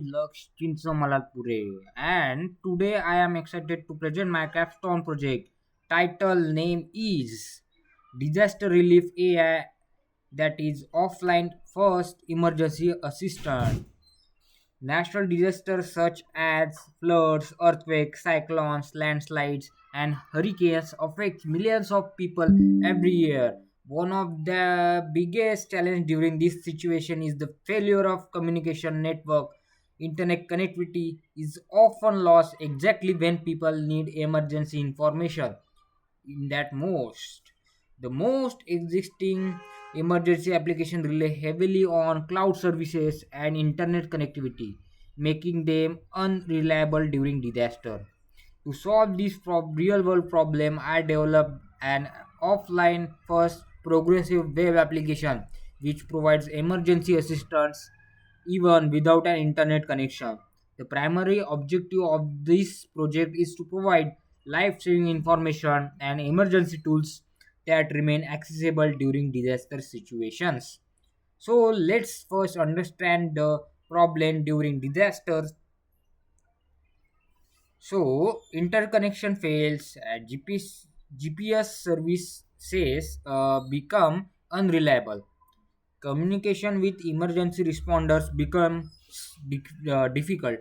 Malapure, and today I am excited to present my Capstone project. Title name is Disaster Relief AI, that is offline first emergency assistant. Natural disasters such as floods, earthquakes, cyclones, landslides, and hurricanes affect millions of people every year. One of the biggest challenges during this situation is the failure of communication network. Internet connectivity is often lost exactly when people need emergency information in that most existing emergency applications rely heavily on cloud services and internet connectivity, making them unreliable during disaster. To solve this real world problem, I developed an offline first progressive web application which provides emergency assistance even without an internet connection. The primary objective of this project is to provide life saving information and emergency tools that remain accessible during disaster situations. So, let's first understand the problem during disasters. So, interconnection fails, GPS services become unreliable. Communication with emergency responders becomes difficult.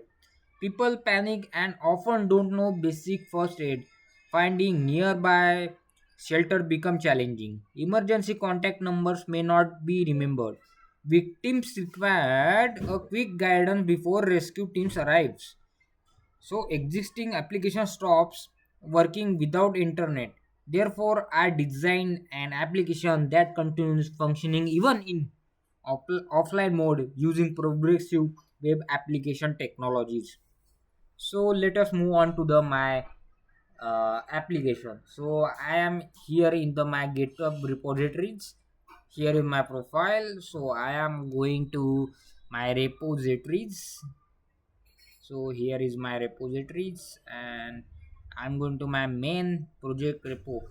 People panic and often don't know basic first aid. Finding nearby shelter become challenging. Emergency contact numbers may not be remembered. Victims required a quick guidance before rescue teams arrives. So existing application stops working without internet. Therefore, I designed an application that continues functioning even in offline mode using progressive web application technologies. So let us move on to the my application. So I am here in the my GitHub repositories. Here in my profile. So I am going to my repositories. So here is my repositories, and I'm going to my main project repo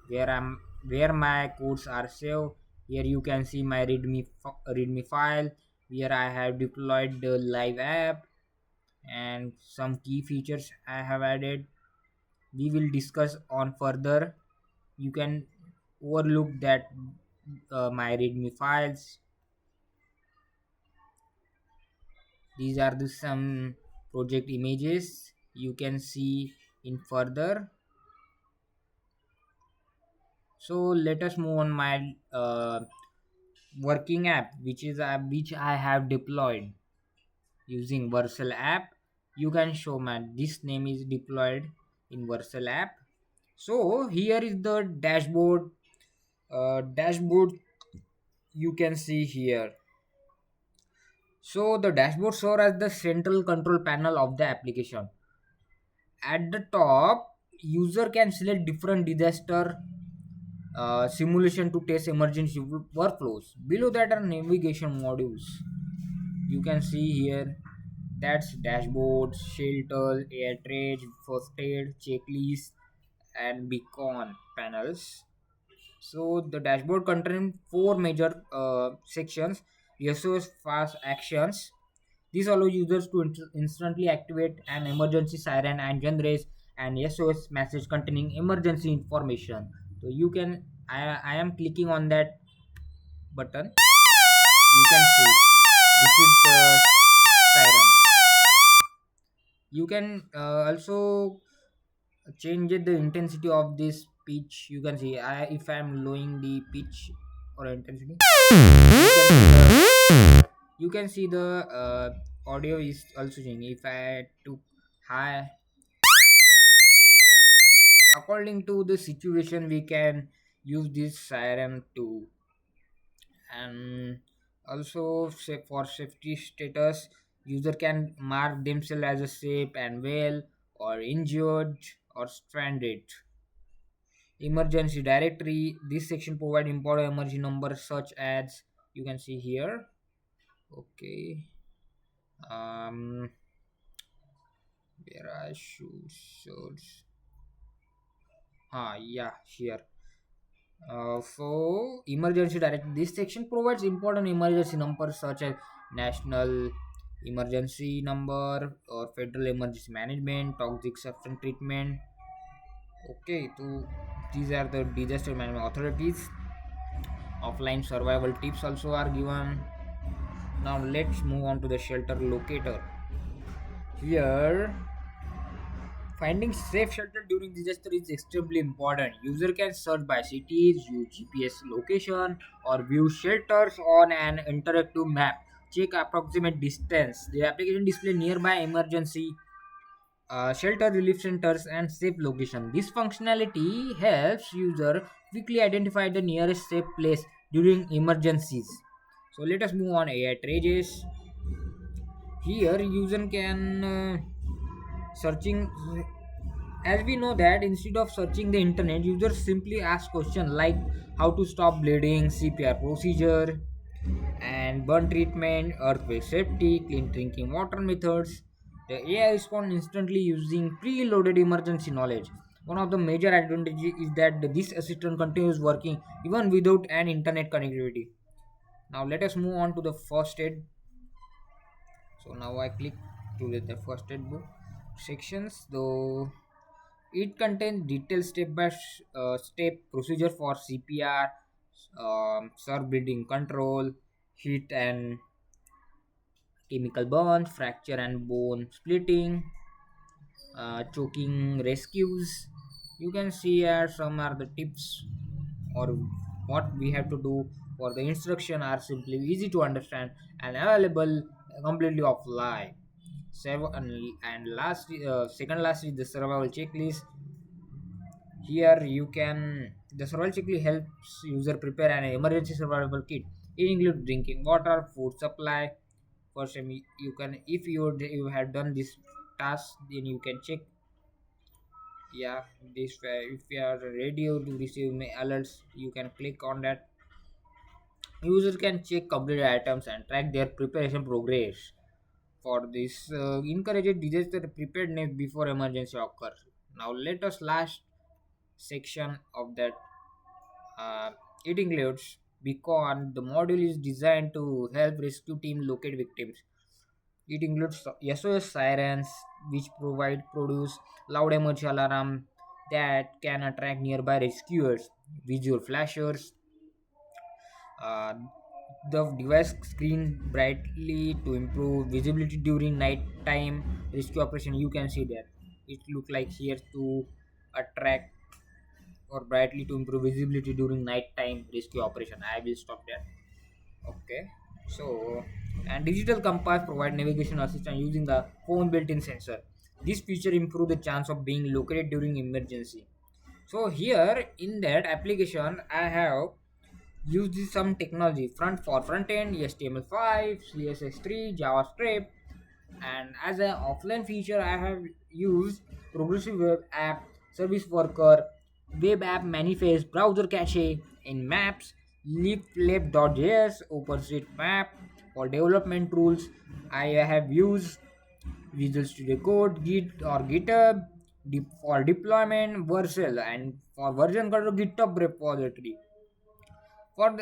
where my codes are saved. Here you can see my readme file where I have deployed the live app and some key features I have added. We will discuss on further. You can overlook that my readme files. These are the some project images you can see in further. So let us move on my working app, which is which I have deployed using Vercel app. You can show man this name is deployed in Vercel app. So here is the dashboard. Dashboard you can see here. So the dashboard serves as the central control panel of the application. At the top, user can select different disaster simulation to test emergency workflows. Below that are navigation modules. You can see here that's dashboards, shelter, air trace, first aid, checklist, and beacon panels. So the dashboard contains four major sections. SOS fast actions. This allows users to instantly activate an emergency siren and generate an SOS message containing emergency information. So you can I am clicking on that button. You can see this is the siren. You can also change the intensity of this pitch. You can see if I am lowering the pitch or intensity, you can see the audio is also changing. If I took high, according to the situation we can use this siren too. And also say for safety status, user can mark themselves as a safe and well, or injured, or stranded. Emergency directory, this section provide important emergency numbers such as you can see here. Okay, um where I should search. Yeah, here. Emergency directory, this section provides important emergency numbers such as national, emergency number or federal emergency management, toxic substance treatment. Okay, so these are the disaster management authorities. Offline survival tips also are given. Now let's move on to the shelter locator. Here, finding safe shelter during disaster is extremely important. User can search by cities, use GPS location, or view shelters on an interactive map. Check approximate distance. The application display nearby emergency shelter, relief centers, and safe location. This functionality helps user quickly identify the nearest safe place during emergencies. So let us move on. AI trages. Here, user can searching. As we know that instead of searching the internet, users simply ask questions like how to stop bleeding, CPR procedure, and burn treatment, earthquake safety, clean drinking water methods. The AI responds instantly using preloaded emergency knowledge. One of the major advantages is that this assistant continues working even without an internet connectivity. Now let us move on to the first aid. So now I click to the first aid book sections. Though it contains detailed step procedure for CPR, serve bleeding control, heat and chemical burns, fracture and bone splitting, choking rescues. You can see here some are the tips or what we have to do. For the instruction are simply easy to understand and available completely offline. And last, second last is the survival checklist. Here you can the survival checklist helps user prepare an emergency survival kit. It includes drinking water, food supply. First time you can if you have done this task, then you can check. Yeah, this if you are ready to receive alerts, you can click on that. User can check completed items and track their preparation progress. For this, encourages disaster preparedness before emergency occurs. Now let us last section of that. It includes Beacon. The module is designed to help rescue team locate victims. It includes SOS sirens, which produce loud emergency alarm that can attract nearby rescuers. Visual flashers. Uh, the device screen brightly to improve visibility during nighttime rescue operation. You can see that it look like here to attract or brightly to improve visibility during nighttime rescue operation. I will stop there. Okay. So, and digital compass provide navigation assistance using the phone built-in sensor. This feature improve the chance of being located during emergency. So here in that application, I have used some technology front end, HTML5, CSS3, JavaScript, and as an offline feature I have used progressive web app, service worker, web app manifest, browser cache. In maps, Leaflet.js, OpenStreetMap. For development tools I have used Visual Studio Code, Git or GitHub. For deployment, Vercel, and for version control, GitHub repository.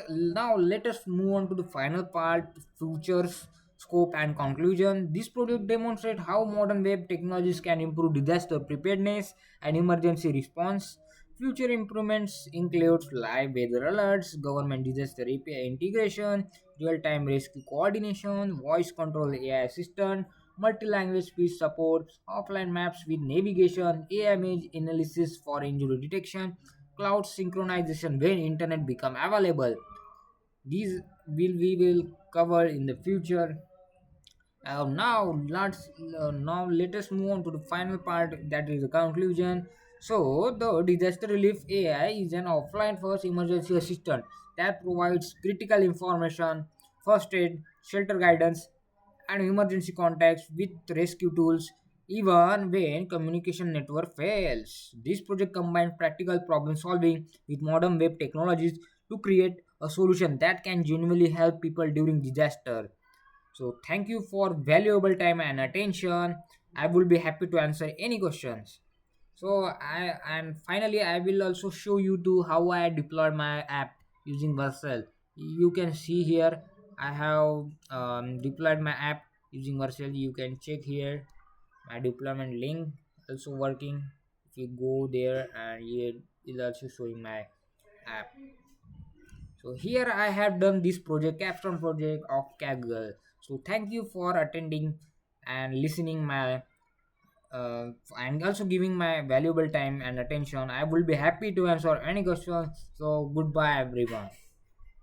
Now, let us move on to the final part, futures, scope, and conclusion. This project demonstrates how modern web technologies can improve disaster preparedness and emergency response. Future improvements include live weather alerts, government disaster API integration, real-time rescue coordination, voice control AI assistant, multi-language speech support, offline maps with navigation, AI image analysis for injury detection, cloud synchronization when internet become available. These we will cover in the future. Now let us move on to the final part, that is the conclusion. So the disaster relief AI is an offline first emergency assistant that provides critical information, first aid, shelter guidance, and emergency contacts with rescue tools even when communication network fails. This project combines practical problem solving with modern web technologies to create a solution that can genuinely help people during disaster. So thank you for valuable time and attention. I will be happy to answer any questions. So finally I will also show you to how I deployed my app using Vercel. You can see here I have deployed my app using Vercel. You can check here my deployment link also working. If you go there, and it is also showing my app. So here I have done this project, Capstone project of Kaggle. So thank you for attending and listening my and also giving my valuable time and attention. I will be happy to answer any questions. So goodbye everyone.